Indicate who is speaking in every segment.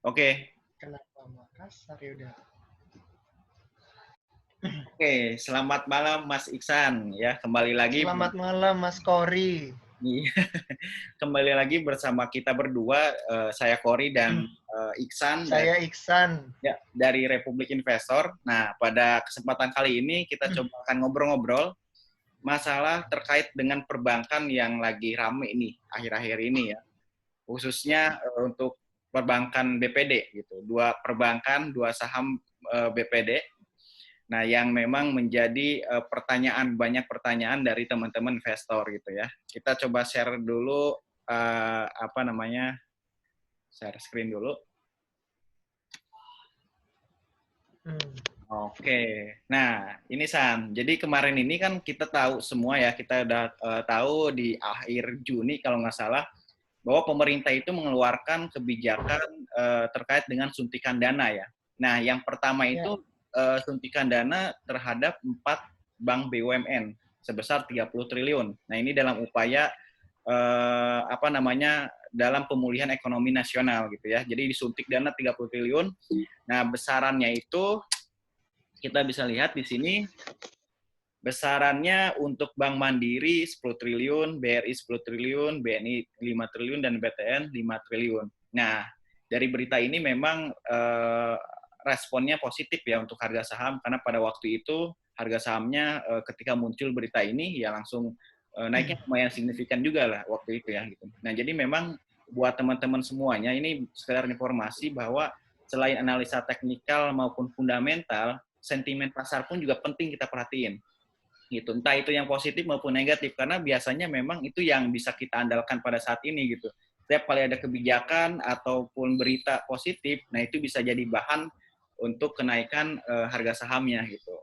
Speaker 1: Oke,
Speaker 2: Kenapa Makassar ya udah.
Speaker 1: oke. Selamat malam Mas Iksan ya. Kembali lagi
Speaker 2: Selamat malam Mas Kori.
Speaker 1: kembali lagi bersama kita berdua, saya Kori dan Iksan
Speaker 2: Saya Iksan.
Speaker 1: dari Republik Investor. Nah, pada kesempatan kali ini kita coba akan ngobrol-ngobrol masalah terkait dengan perbankan yang lagi rame ini akhir-akhir ini ya. Khususnya untuk perbankan BPD gitu. Dua perbankan, dua saham BPD. Nah, yang memang menjadi banyak pertanyaan dari teman-teman investor gitu ya. Kita coba share dulu share screen dulu. Oke, nah ini San. Jadi kemarin ini kan kita tahu semua ya, kita udah tahu di akhir Juni kalau nggak salah bahwa pemerintah itu mengeluarkan kebijakan terkait dengan suntikan dana ya. Nah, yang pertama
Speaker 2: Ya.
Speaker 1: itu suntikan dana terhadap 4 bank BUMN sebesar 30 triliun. Nah, ini dalam upaya dalam pemulihan ekonomi nasional gitu ya. Jadi disuntik dana 30 triliun. Nah, besarannya itu kita bisa lihat di sini besarannya untuk Bank Mandiri 10 triliun, BRI 10 triliun, BNI 5 triliun, dan BTN 5 triliun. Nah, dari berita ini memang responnya positif ya untuk harga saham, karena pada waktu itu harga sahamnya ketika muncul berita ini ya langsung naiknya lumayan signifikan juga lah waktu itu ya. Gitu. Nah, jadi memang buat teman-teman semuanya ini sekedar informasi bahwa selain analisa teknikal maupun fundamental, sentimen pasar pun juga penting kita perhatiin gitu, entah itu yang positif maupun negatif, karena biasanya memang itu yang bisa kita andalkan pada saat ini gitu. Setiap kali ada kebijakan ataupun berita positif, nah itu bisa jadi bahan untuk kenaikan harga sahamnya gitu.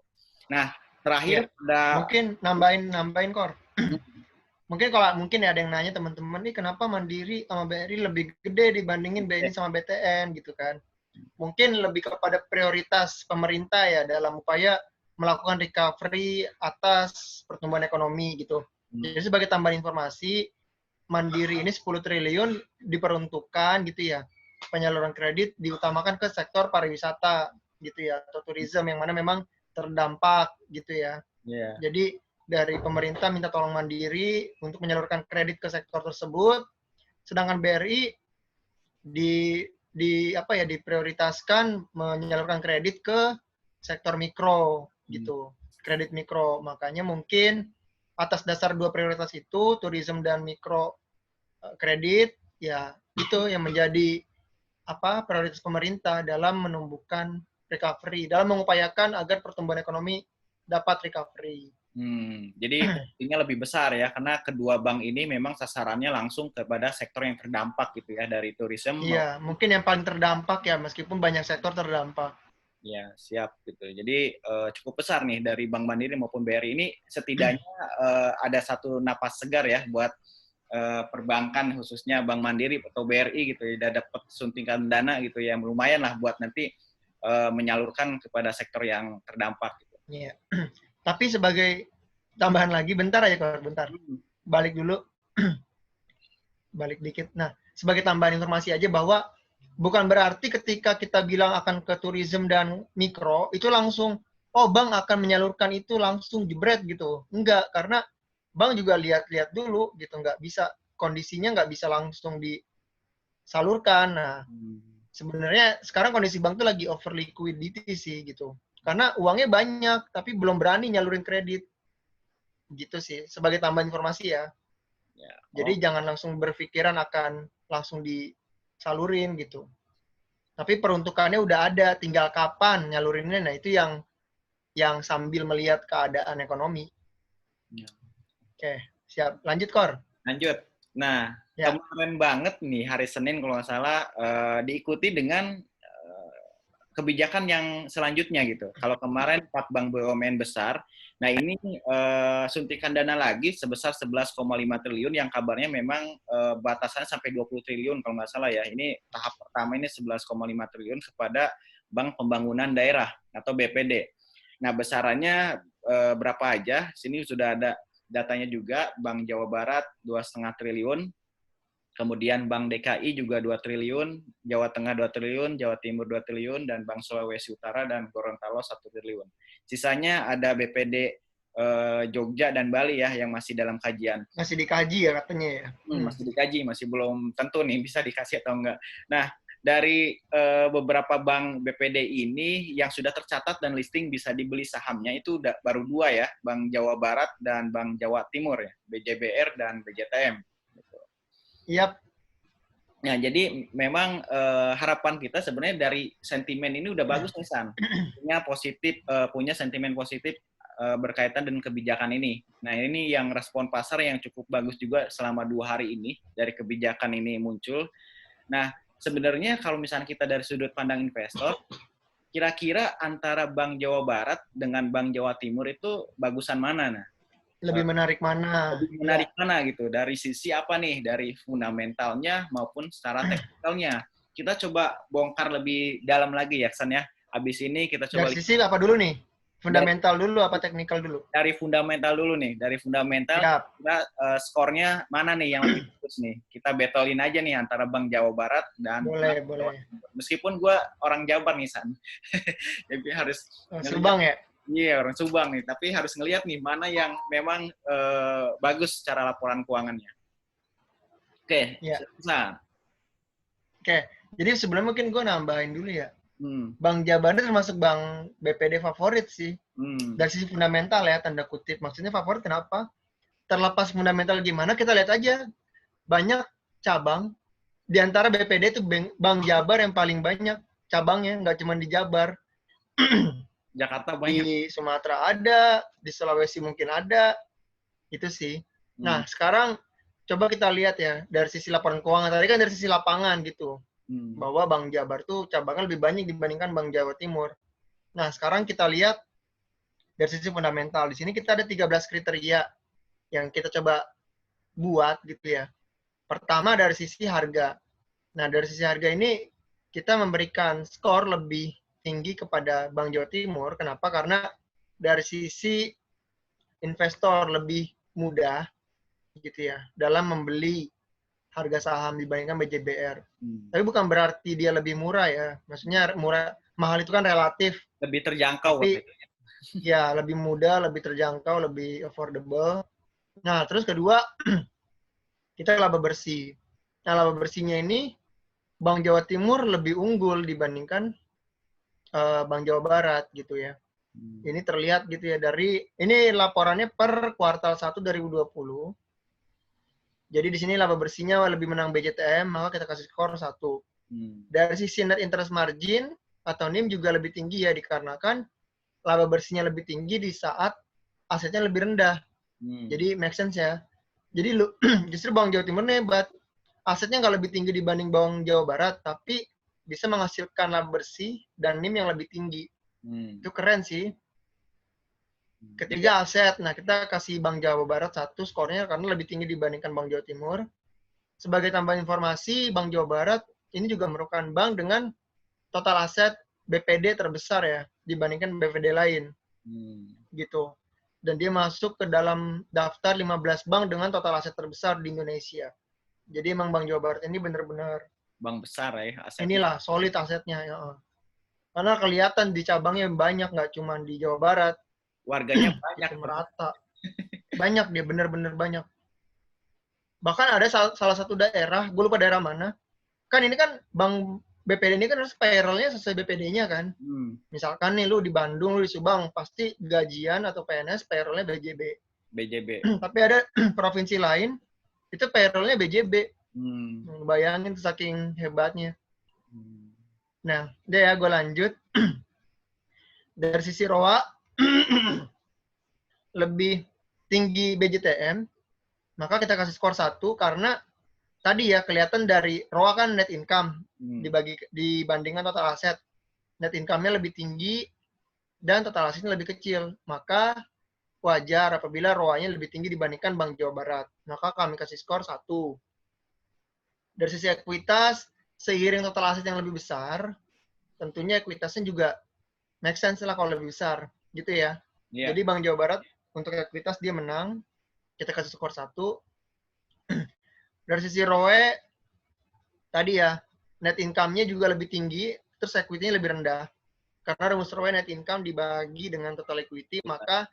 Speaker 1: Nah,
Speaker 2: Ya.
Speaker 1: terakhir ada
Speaker 2: Mungkin nambahin Kor. Mungkin kalau mungkin ya ada yang nanya teman-teman nih kenapa Mandiri sama BRI lebih gede dibandingin BNI sama BTN gitu kan. Mungkin lebih kepada prioritas pemerintah ya dalam upaya melakukan recovery atas pertumbuhan ekonomi gitu. Jadi sebagai tambahan informasi, Mandiri ini 10 triliun diperuntukkan gitu ya. Penyaluran kredit diutamakan ke sektor pariwisata gitu ya atau tourism yang mana memang terdampak gitu ya.
Speaker 1: yeah.
Speaker 2: Jadi dari pemerintah minta tolong Mandiri untuk menyalurkan kredit ke sektor tersebut, sedangkan BRI diprioritaskan menyalurkan kredit ke sektor mikro gitu, kredit mikro. Makanya mungkin atas dasar dua prioritas itu, tourism dan mikro kredit, ya itu yang menjadi prioritas pemerintah dalam menumbuhkan recovery, dalam mengupayakan agar pertumbuhan ekonomi dapat recovery.
Speaker 1: Jadi porsinya lebih besar ya, karena kedua bank ini memang sasarannya langsung kepada sektor yang terdampak gitu ya, dari tourism.
Speaker 2: Iya, mungkin yang paling terdampak ya, meskipun banyak sektor terdampak.
Speaker 1: Ya, siap gitu. Jadi cukup besar nih dari Bank Mandiri maupun BRI ini, setidaknya ada satu napas segar ya buat perbankan, khususnya Bank Mandiri atau BRI gitu ya, dapat suntikan dana gitu ya, lumayan lah buat nanti menyalurkan kepada sektor yang terdampak gitu.
Speaker 2: Iya. Tapi sebagai tambahan lagi, bentar aja Kor, bentar. Balik dulu, balik dikit. Nah, sebagai tambahan informasi aja bahwa bukan berarti ketika kita bilang akan ke tourism dan mikro, itu langsung, oh bank akan menyalurkan itu langsung jebret gitu. Enggak, karena bank juga lihat-lihat dulu gitu, nggak bisa, kondisinya nggak bisa langsung disalurkan. Nah, sebenarnya sekarang kondisi bank tuh lagi over liquidity sih gitu. Karena uangnya banyak, tapi belum berani nyalurin kredit. Gitu sih, sebagai tambahan informasi ya.
Speaker 1: Ya,
Speaker 2: Jadi jangan langsung berpikiran akan langsung disalurin gitu. Tapi peruntukannya udah ada, tinggal kapan nyalurinnya. Nah, itu yang sambil melihat keadaan ekonomi.
Speaker 1: ya.
Speaker 2: Oke, siap. Lanjut, Kor.
Speaker 1: Lanjut. Nah,
Speaker 2: Ya.
Speaker 1: kemarin banget nih hari Senin kalau nggak salah diikuti dengan kebijakan yang selanjutnya gitu. Kalau kemarin 4 bank BUMN besar, nah ini suntikan dana lagi sebesar 11,5 triliun yang kabarnya memang batasannya sampai 20 triliun kalau nggak salah ya. Ini tahap pertama ini 11,5 triliun kepada Bank Pembangunan Daerah atau BPD. Nah, besarannya berapa aja? Sini sudah ada datanya juga. Bank Jawa Barat 2,5 triliun, Kemudian Bank DKI juga 2 triliun, Jawa Tengah 2 triliun, Jawa Timur 2 triliun, dan Bank Sulawesi Utara dan Gorontalo 1 triliun. Sisanya ada BPD Jogja dan Bali ya yang masih dalam kajian.
Speaker 2: Masih dikaji ya katanya ya.
Speaker 1: Masih dikaji, masih belum tentu nih bisa dikasih atau enggak. Nah, dari beberapa bank BPD ini yang sudah tercatat dan listing bisa dibeli sahamnya itu baru 2 ya, Bank Jawa Barat dan Bank Jawa Timur ya, BJBR dan BJTM.
Speaker 2: Yap.
Speaker 1: Nah, jadi memang harapan kita sebenarnya dari sentimen ini udah bagus nih, San. Punya sentimen positif berkaitan dengan kebijakan ini. Nah, ini yang respon pasar yang cukup bagus juga selama 2 hari ini dari kebijakan ini muncul. Nah, sebenarnya kalau misalnya kita dari sudut pandang investor, kira-kira antara Bank Jawa Barat dengan Bank Jawa Timur itu bagusan mana? Nah?
Speaker 2: Lebih menarik mana?
Speaker 1: Lebih menarik mana gitu? Dari sisi apa nih? Dari fundamentalnya maupun secara teknikalnya. Kita coba bongkar lebih dalam lagi ya, San ya. Habis ini kita coba
Speaker 2: dari sisi apa dulu nih? Fundamental dulu apa teknikal dulu?
Speaker 1: Dari fundamental dulu nih. Dari fundamental, kita skornya mana nih yang lebih bagus nih? Kita battlein aja nih antara Bank Jawa Barat dan
Speaker 2: boleh.
Speaker 1: Meskipun gue orang Jabar nih, San. Jadi harus
Speaker 2: Subang ya?
Speaker 1: Iya, orang Subang nih. Tapi harus ngelihat nih mana yang memang bagus secara laporan keuangannya. Oke, San.
Speaker 2: Oke, jadi sebelumnya mungkin gue nambahin dulu ya. Bank Jabar itu termasuk bank BPD favorit sih. Dari sisi fundamental ya, tanda kutip. Maksudnya favorit kenapa? Terlepas fundamental gimana, kita lihat aja. Banyak cabang. Di antara BPD itu Bank Jabar yang paling banyak cabangnya, nggak cuma di Jabar.
Speaker 1: Jakarta banyak.
Speaker 2: Di Sumatera ada, di Sulawesi mungkin ada. Itu sih. Nah, sekarang coba kita lihat ya, dari sisi laporan keuangan. Tadi kan dari sisi lapangan gitu. Bahwa Bank Jabar tuh cabangnya lebih banyak dibandingkan Bank Jawa Timur. Nah, sekarang kita lihat dari sisi fundamental. Di sini kita ada 13 kriteria yang kita coba buat gitu ya. Pertama dari sisi harga. Nah, dari sisi harga ini kita memberikan skor lebih tinggi kepada Bank Jawa Timur. Kenapa? Karena dari sisi investor lebih mudah gitu ya dalam membeli harga saham dibandingkan BJBR. Tapi bukan berarti dia lebih murah ya. Maksudnya mahal itu kan relatif.
Speaker 1: Lebih terjangkau.
Speaker 2: Tapi ya lebih mudah, lebih terjangkau, lebih affordable. Nah, terus kedua, kita laba bersih. Nah, laba bersihnya ini Bank Jawa Timur lebih unggul dibandingkan Bank Jawa Barat gitu ya. Ini terlihat gitu ya ini laporannya per kuartal 1 2020. Jadi di sini laba bersihnya lebih menang BJTM, maka kita kasih skor 1. Dari sisi net interest margin atau NIM juga lebih tinggi ya, dikarenakan laba bersihnya lebih tinggi di saat asetnya lebih rendah. Jadi make sense ya. Jadi justru Bank Jawa Timur ini hebat. Asetnya nggak lebih tinggi dibanding Bank Jawa Barat, tapi bisa menghasilkan laba bersih dan NIM yang lebih tinggi. Itu keren sih. Ketiga aset. Nah, kita kasih Bank Jawa Barat 1 skornya karena lebih tinggi dibandingkan Bank Jawa Timur. Sebagai tambahan informasi, Bank Jawa Barat ini juga merupakan bank dengan total aset BPD terbesar ya dibandingkan BPD lain. Gitu. Dan dia masuk ke dalam daftar 15 bank dengan total aset terbesar di Indonesia. Jadi emang Bank Jawa Barat ini benar-benar
Speaker 1: bank besar ya asetnya.
Speaker 2: Inilah solid asetnya ya. Karena kelihatan di cabangnya banyak, nggak cuma di Jawa Barat.
Speaker 1: Warganya banyak.
Speaker 2: Merata. Banyak dia, benar-benar banyak. Bahkan ada salah satu daerah, gue lupa daerah mana. Kan ini kan Bank BPD ini kan harus payroll-nya sesuai BPD-nya kan. Misalkan nih lu di Bandung, lu di Subang, pasti gajian atau PNS payroll-nya BJB. Tapi ada provinsi lain, itu payroll-nya BJB. Bayangin saking hebatnya. Nah, udah ya gue lanjut. Dari sisi ROA, lebih tinggi BJTM, maka kita kasih skor 1 karena tadi ya kelihatan dari ROA kan net income dibandingkan total aset. Net income-nya lebih tinggi dan total asetnya lebih kecil. Maka wajar apabila ROA-nya lebih tinggi dibandingkan Bank Jawa Barat. Maka kami kasih skor 1. Dari sisi ekuitas, seiring total aset yang lebih besar, tentunya ekuitasnya juga make sense lah kalau lebih besar. Gitu ya. Yeah. Jadi Bank Jawa Barat untuk ekuitas dia menang. Kita kasih skor 1. Dari sisi ROE tadi ya, net income-nya juga lebih tinggi, terus equity-nya lebih rendah. Karena rumus ROE net income dibagi dengan total equity, maka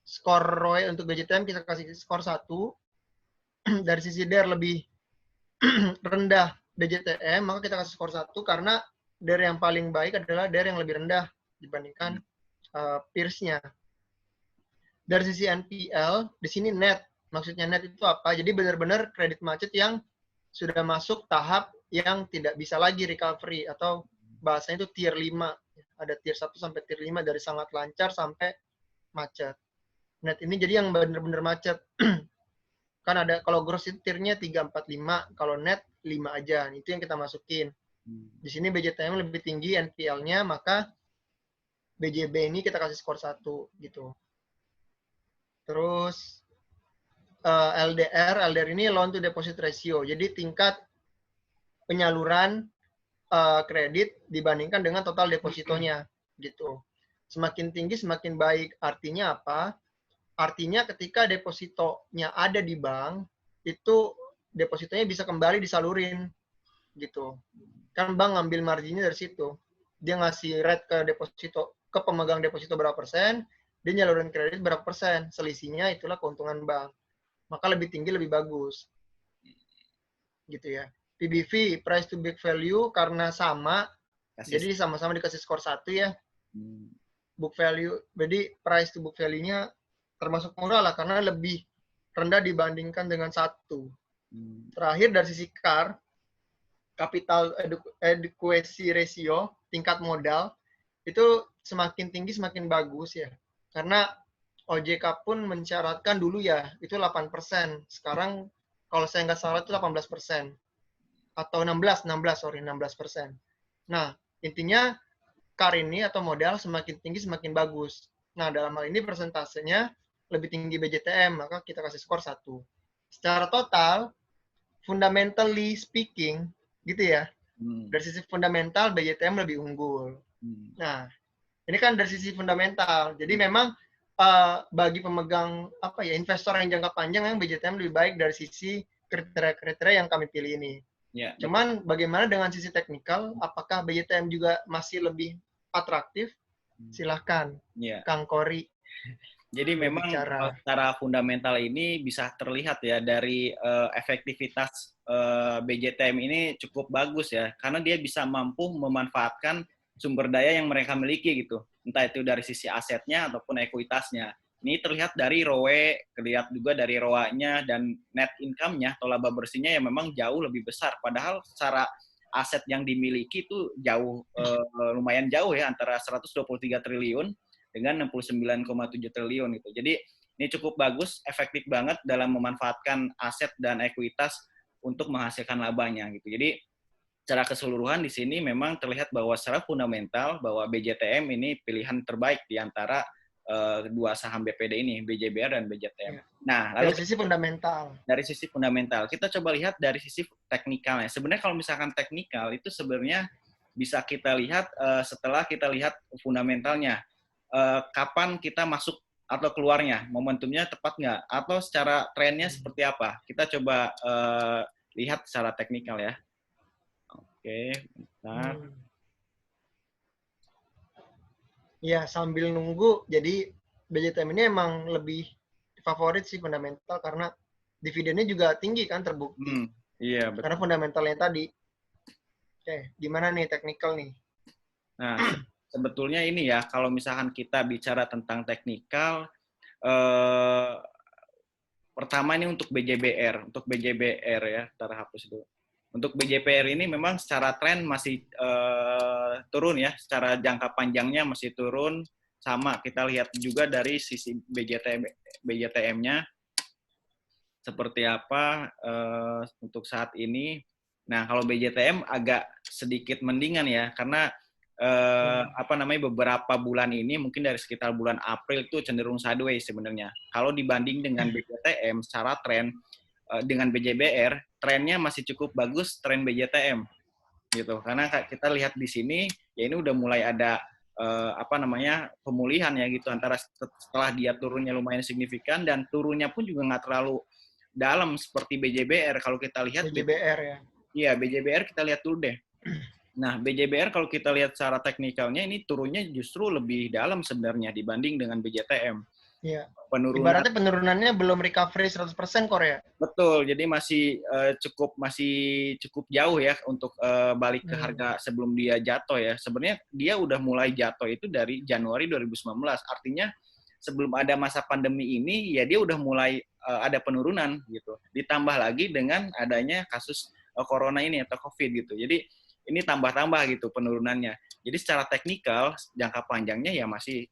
Speaker 2: skor ROE untuk BJTM kita kasih skor 1. Dari sisi DER lebih rendah BJTM, maka kita kasih skor 1 karena DER yang paling baik adalah DER yang lebih rendah dibandingkan peers-nya. Dari sisi NPL, di sini net. Maksudnya net itu apa? Jadi benar-benar kredit macet yang sudah masuk tahap yang tidak bisa lagi recovery, atau bahasanya itu tier 5. Ada tier 1 sampai tier 5, dari sangat lancar sampai macet. Net ini jadi yang benar-benar macet. Kan ada, kalau gross tiernya 3, 4, 5, kalau net 5 aja. Itu yang kita masukin. Di sini BJTM lebih tinggi NPL-nya, maka BJB ini kita kasih skor 1 gitu. Terus LDR ini loan to deposit ratio. Jadi tingkat penyaluran kredit dibandingkan dengan total depositonya gitu. Semakin tinggi semakin baik. Artinya apa? Artinya ketika depositonya ada di bank, itu depositonya bisa kembali disalurin gitu. Kan bank ngambil marginnya dari situ. Dia ngasih rate ke deposito, ke pemegang deposito berapa persen, dia nyalurin kredit berapa persen. Selisihnya itulah keuntungan bank. Maka lebih tinggi lebih bagus. Gitu ya. PBV, price to book value, karena sama, jadi sama-sama dikasih skor 1 ya. Book value, jadi price to book value-nya termasuk murah lah, karena lebih rendah dibandingkan dengan 1. Terakhir dari sisi CAR, capital adequacy ratio, tingkat modal, itu semakin tinggi semakin bagus ya. Karena OJK pun mensyaratkan dulu ya, itu 8%. Sekarang kalau saya nggak salah itu 18%. Atau 16%. Nah, intinya CAR ini atau modal semakin tinggi semakin bagus. Nah, dalam hal ini persentasenya lebih tinggi BJTM, maka kita kasih skor 1. Secara total, fundamentally speaking, gitu ya, dari sisi fundamental BJTM lebih unggul. Nah, ini kan dari sisi fundamental. Jadi memang bagi pemegang investor yang jangka panjang, yang BJTM lebih baik dari sisi kriteria-kriteria yang kami pilih ini. Ya, cuman bagaimana dengan sisi teknikal? Apakah BJTM juga masih lebih atraktif? Silahkan, Kang Kori.
Speaker 1: Jadi memang secara fundamental ini bisa terlihat ya dari efektivitas BJTM ini cukup bagus ya, karena dia bisa mampu memanfaatkan sumber daya yang mereka miliki gitu, entah itu dari sisi asetnya ataupun ekuitasnya. Ini terlihat dari ROE, terlihat juga dari ROA-nya, dan net income-nya atau laba bersihnya yang memang jauh lebih besar. Padahal secara aset yang dimiliki itu jauh, lumayan jauh ya, antara 123 triliun dengan 69,7 triliun gitu. Jadi ini cukup bagus, efektif banget dalam memanfaatkan aset dan ekuitas untuk menghasilkan labanya gitu. Jadi secara keseluruhan di sini memang terlihat bahwa secara fundamental bahwa BJTM ini pilihan terbaik di antara dua saham BPD ini, BJBR dan BJTM.
Speaker 2: Ya.
Speaker 1: Nah, lalu
Speaker 2: dari sisi fundamental.
Speaker 1: Dari sisi fundamental, kita coba lihat dari sisi teknikalnya. Sebenarnya kalau misalkan teknikal itu sebenarnya bisa kita lihat setelah kita lihat fundamentalnya. Kapan kita masuk atau keluarnya, momentumnya tepat nggak, atau secara trennya seperti apa. Kita coba lihat secara teknikal ya. Oke, bentar.
Speaker 2: Ya, sambil nunggu, jadi BJTM ini emang lebih favorit sih fundamental, karena dividennya juga tinggi kan, terbukti.
Speaker 1: Iya, betul.
Speaker 2: Karena fundamentalnya tadi. Oke, gimana nih teknikal nih?
Speaker 1: Nah, sebetulnya ini ya, kalau misalkan kita bicara tentang teknikal, pertama ini untuk BJBR. Untuk BJBR ya, ntar hapus dulu. Untuk BJBR ini memang secara tren masih turun ya, secara jangka panjangnya masih turun. Sama, kita lihat juga dari sisi BJTM-nya seperti apa untuk saat ini. Nah, kalau BJTM agak sedikit mendingan ya, karena beberapa bulan ini mungkin dari sekitar bulan April itu cenderung sideways sebenarnya. Kalau dibanding dengan BJTM secara tren dengan BJBR, trennya masih cukup bagus tren BJTM gitu. Karena kita lihat di sini ya ini udah mulai ada pemulihan ya gitu, antara setelah dia turunnya lumayan signifikan dan turunnya pun juga nggak terlalu dalam seperti BJBR. Kalau kita lihat
Speaker 2: BJBR ya.
Speaker 1: Iya, BJBR kita lihat dulu deh. Nah, BJBR kalau kita lihat secara teknikalnya ini turunnya justru lebih dalam sebenarnya dibanding dengan BJTM.
Speaker 2: Iya.
Speaker 1: Penurunan,
Speaker 2: ibaratnya penurunannya belum recovery 100% Korea.
Speaker 1: betul, jadi masih cukup jauh ya untuk balik ke harga sebelum dia jatuh ya. Sebenarnya dia udah mulai jatuh itu dari Januari 2019. Artinya sebelum ada masa pandemi ini ya dia udah mulai ada penurunan gitu. Ditambah lagi dengan adanya kasus corona ini atau COVID gitu. Jadi ini tambah-tambah gitu penurunannya. Jadi secara teknikal jangka panjangnya ya masih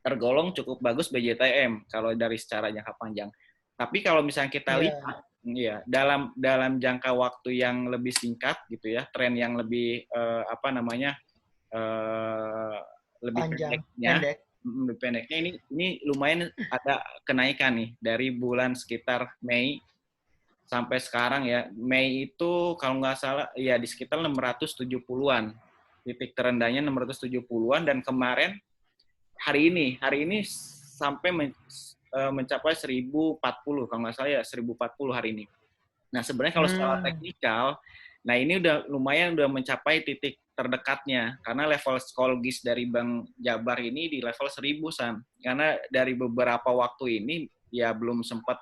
Speaker 1: tergolong cukup bagus BJTM kalau dari secara jangka panjang. Tapi kalau misalnya kita lihat ya dalam jangka waktu yang lebih singkat gitu ya, tren yang lebih lebih pendeknya ini lumayan ada kenaikan nih dari bulan sekitar Mei sampai sekarang ya. Mei itu kalau nggak salah ya di sekitar 670-an. Titik terendahnya 670-an dan kemarin hari ini sampai mencapai 1040 kalau nggak salah ya 1040 hari ini. Nah sebenarnya kalau secara teknikal, nah ini udah lumayan udah mencapai titik terdekatnya karena level psikologis dari Bank Jabar ini di level 1000 San. Karena dari beberapa waktu ini ya belum sempat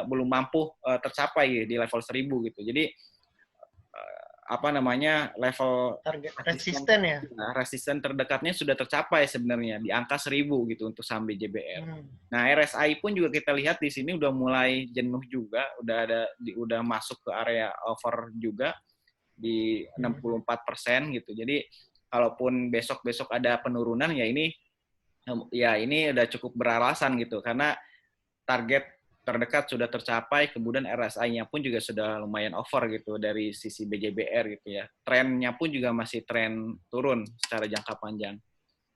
Speaker 1: belum mampu tercapai di level 1000 gitu. Jadi level
Speaker 2: target resisten ya.
Speaker 1: Resisten terdekatnya sudah tercapai sebenarnya di angka 1000 gitu untuk saham BJBR. Nah, RSI pun juga kita lihat di sini udah mulai jenuh juga, udah masuk ke area over juga di 64% gitu. Jadi kalaupun besok-besok ada penurunan ya ini udah cukup beralasan gitu karena target terdekat sudah tercapai, kemudian RSI-nya pun juga sudah lumayan over gitu dari sisi BJBR gitu ya. Trennya pun juga masih tren turun secara jangka panjang.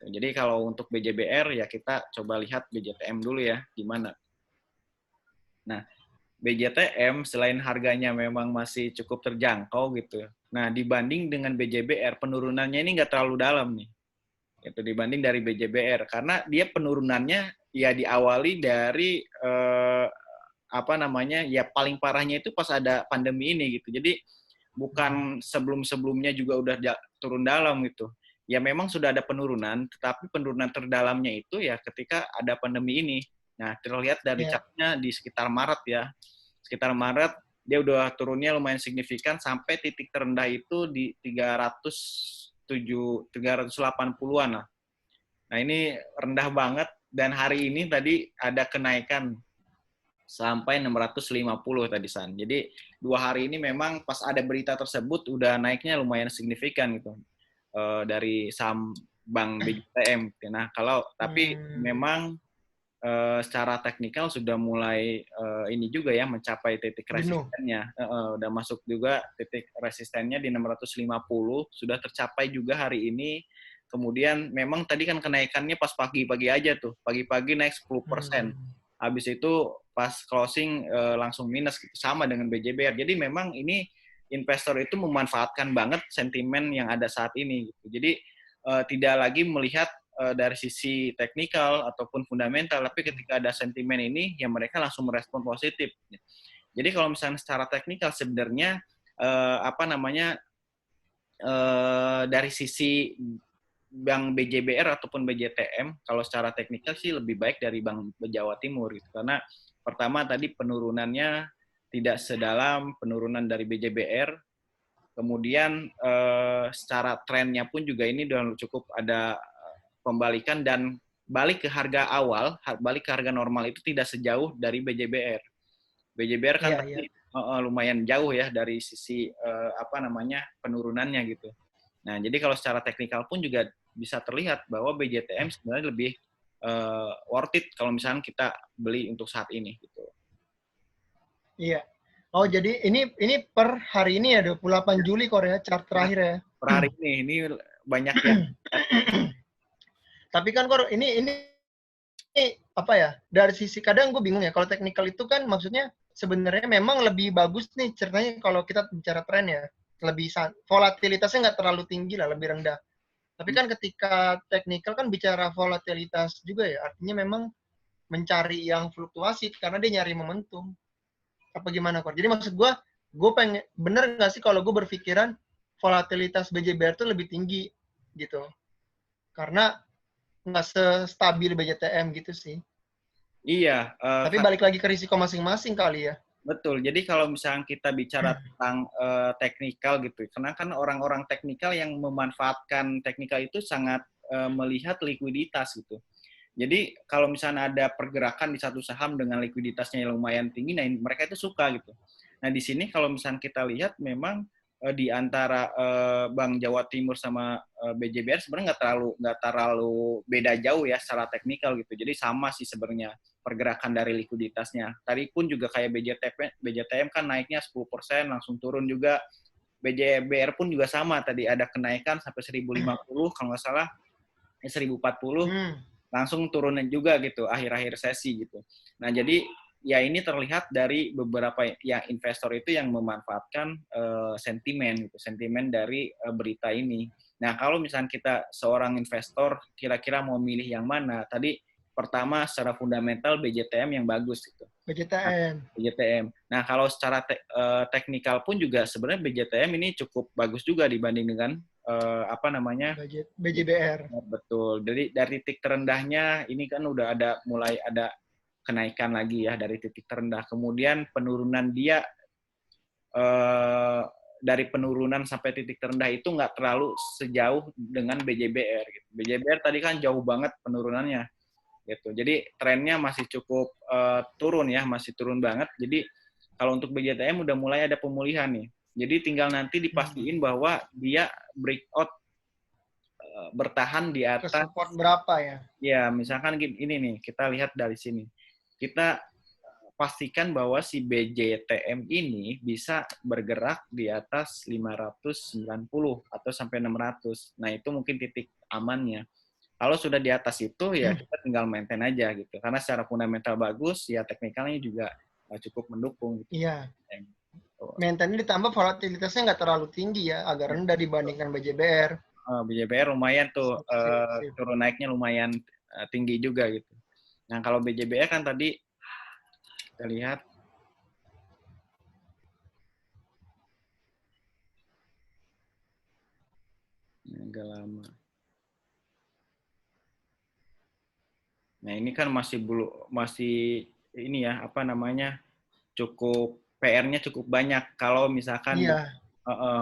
Speaker 1: Jadi kalau untuk BJBR ya kita coba lihat BJTM dulu ya, gimana. Nah, BJTM selain harganya memang masih cukup terjangkau gitu. Nah, dibanding dengan BJBR, penurunannya ini nggak terlalu dalam nih. Itu dibanding dari BJBR. Karena dia penurunannya ya diawali dari ya paling parahnya itu pas ada pandemi ini gitu. Jadi bukan sebelum-sebelumnya juga udah turun dalam gitu. Ya memang sudah ada penurunan, tetapi penurunan terdalamnya itu ya ketika ada pandemi ini. Nah, terlihat dari chartnya di sekitar Maret ya. Sekitar Maret dia udah turunnya lumayan signifikan sampai titik terendah itu di 380-an lah. Nah, ini rendah banget dan hari ini tadi ada kenaikan sampai 650 tadi San. Jadi 2 hari ini memang pas ada berita tersebut udah naiknya lumayan signifikan gitu dari saham Bank BJTM. Nah tapi memang secara teknikal sudah mulai ini juga ya mencapai titik resistennya. Udah masuk juga titik resistennya di 650 sudah tercapai juga hari ini. Kemudian memang tadi kan kenaikannya pas pagi-pagi aja tuh. Pagi-pagi naik 10%. Habis itu pas closing langsung minus gitu, sama dengan BJBR. Jadi memang ini investor itu memanfaatkan banget sentimen yang ada saat ini gitu. Jadi tidak lagi melihat dari sisi teknikal ataupun fundamental, tapi ketika ada sentimen ini ya mereka langsung merespon positif. Jadi kalau misalnya secara teknikal sebenarnya dari sisi Bank BJBR ataupun BJTM, kalau secara teknikal sih lebih baik dari Bank Jawa Timur gitu. Karena pertama tadi penurunannya tidak sedalam penurunan dari BJBR. Kemudian secara trennya pun juga ini udah cukup ada pembalikan dan balik ke harga awal, balik ke harga normal itu tidak sejauh dari BJBR. BJBR kan tadi lumayan jauh ya dari sisi penurunannya gitu. Nah, jadi kalau secara teknikal pun juga bisa terlihat bahwa BJTM sebenarnya lebih worth it kalau misalnya kita beli untuk saat ini gitu.
Speaker 2: Iya. Oh, jadi ini per hari ini ya 28 Juli Korea chart terakhir ya.
Speaker 1: Per hari ini banyak ya.
Speaker 2: Tapi kan Kor ini apa ya? Dari sisi kadang gue bingung ya kalau teknikal itu kan maksudnya sebenarnya memang lebih bagus nih ceritanya kalau kita bicara tren ya. Lebih volatilitasnya nggak terlalu tinggi lah, lebih rendah. Tapi kan ketika teknikal kan bicara volatilitas juga ya, artinya memang mencari yang fluktuasi karena dia nyari momentum. Apa gimana, Kor? Jadi maksud gue pengen, bener nggak sih kalau gue berpikiran volatilitas BJBR itu lebih tinggi gitu. Karena nggak sestabil BJTM gitu sih.
Speaker 1: Iya,
Speaker 2: Tapi balik lagi ke risiko masing-masing kali ya.
Speaker 1: betul. Jadi kalau misalnya kita bicara tentang teknikal gitu, karena kan orang-orang teknikal yang memanfaatkan teknikal itu sangat melihat likuiditas gitu. Jadi kalau misalnya ada pergerakan di satu saham dengan likuiditasnya yang lumayan tinggi, nah mereka itu suka gitu. Nah di sini kalau misalnya kita lihat memang di antara Bank Jawa Timur sama BJBR sebenarnya nggak terlalu beda jauh ya secara teknikal gitu. Jadi sama sih sebenarnya pergerakan dari likuiditasnya. Tadi pun juga kayak BJTM kan naiknya 10%, langsung turun juga. BJBR pun juga sama, tadi ada kenaikan sampai 1050 kalau nggak salah, 1040, langsung turunin juga gitu akhir-akhir sesi gitu. Nah jadi ya ini terlihat dari beberapa yang investor itu yang memanfaatkan sentimen dari berita ini. Nah kalau misalnya kita seorang investor kira-kira mau milih yang mana, tadi pertama secara fundamental BJTM yang bagus gitu.
Speaker 2: BJTM.
Speaker 1: BJTM. Nah kalau secara teknikal pun juga sebenarnya BJTM ini cukup bagus juga dibanding dengan
Speaker 2: BJBR.
Speaker 1: Betul. Jadi dari titik terendahnya ini kan udah mulai ada kenaikan lagi ya dari titik terendah. Kemudian penurunan dia dari penurunan sampai titik terendah itu nggak terlalu sejauh dengan BJBR. Gitu. BJBR tadi kan jauh banget penurunannya. Gitu. Jadi trennya masih cukup turun ya, masih turun banget. Jadi kalau untuk BJTM udah mulai ada pemulihan nih. Jadi tinggal nanti dipastiin bahwa dia breakout bertahan di atas.
Speaker 2: Ke support berapa ya?
Speaker 1: Ya, misalkan ini nih, kita lihat dari sini. Kita pastikan bahwa si BJTM ini bisa bergerak di atas 590 atau sampai 600. Nah, itu mungkin titik amannya. Kalau sudah di atas itu, ya kita tinggal maintain aja gitu. Karena secara fundamental bagus, ya teknikalnya juga cukup mendukung. Gitu.
Speaker 2: Iya. Maintainnya ditambah volatilitasnya nggak terlalu tinggi ya, agak rendah dibandingkan BJBR.
Speaker 1: BJBR lumayan tuh, turun naiknya lumayan tinggi juga gitu. Nah, kalau BJBR kan tadi kita lihat agak lama. Nah, ini kan masih ini ya, cukup PR-nya cukup banyak. Kalau misalkan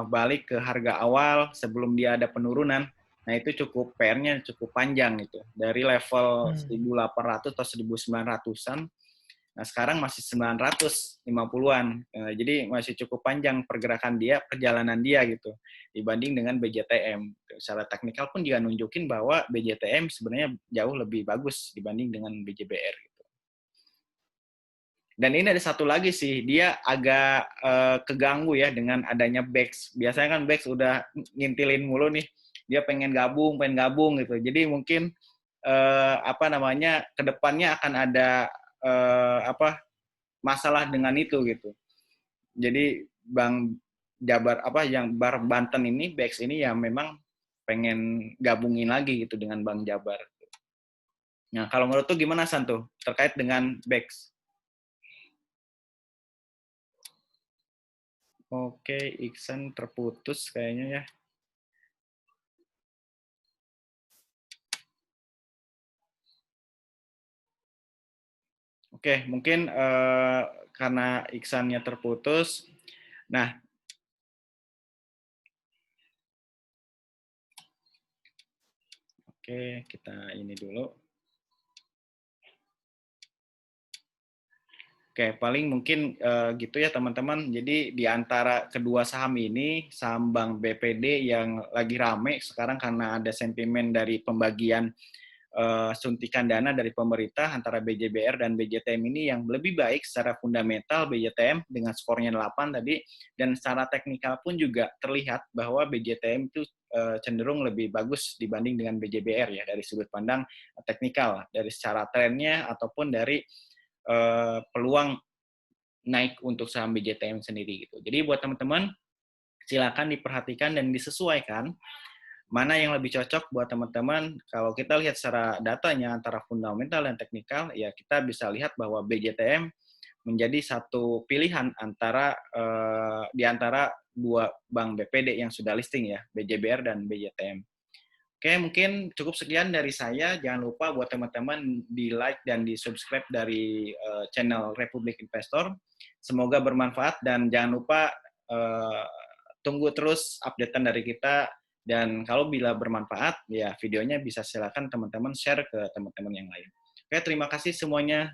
Speaker 1: balik ke harga awal sebelum dia ada penurunan, nah itu cukup PR-nya cukup panjang gitu. Dari level 1.800 atau 1.900-an, nah sekarang masih 950-an. Jadi masih cukup panjang perjalanan dia gitu dibanding dengan BJTM. Secara teknikal pun juga nunjukin bahwa BJTM sebenarnya jauh lebih bagus dibanding dengan BJBR gitu. Dan ini ada satu lagi sih, dia agak keganggu ya dengan adanya BEX. Biasanya kan BEX udah ngintilin mulu nih, dia pengen gabung gitu. Jadi mungkin kedepannya akan ada masalah dengan itu gitu. Jadi Bang Jabar yang Bar Banten ini BEX ini ya memang pengen gabungin lagi gitu dengan Bang Jabar. Nah, kalau menurut tuh gimana Santo terkait dengan BEX? Oke, Iksan terputus kayaknya ya. Oke, mungkin karena Iksannya terputus. Nah, oke, kita ini dulu. Oke, paling mungkin gitu ya teman-teman. Jadi di antara kedua saham ini, saham Bank BPD yang lagi rame sekarang karena ada sentimen dari pembagian suntikan dana dari pemerintah antara BJBR dan BJTM ini yang lebih baik secara fundamental BJTM dengan skornya 8 tadi, dan secara teknikal pun juga terlihat bahwa BJTM itu cenderung lebih bagus dibanding dengan BJBR ya dari sudut pandang teknikal, dari secara trennya ataupun dari peluang naik untuk saham BJTM sendiri gitu. Jadi buat teman-teman silakan diperhatikan dan disesuaikan mana yang lebih cocok buat teman-teman. Kalau kita lihat secara datanya antara fundamental dan teknikal, ya kita bisa lihat bahwa BJTM menjadi satu pilihan di antara dua bank BPD yang sudah listing ya, BJBR dan BJTM. Oke, mungkin cukup sekian dari saya. Jangan lupa buat teman-teman di like dan di subscribe dari channel Republik Investor. Semoga bermanfaat dan jangan lupa tunggu terus updatean dari kita. Dan kalau bila bermanfaat, ya videonya bisa silakan teman-teman share ke teman-teman yang lain. Oke, terima kasih semuanya.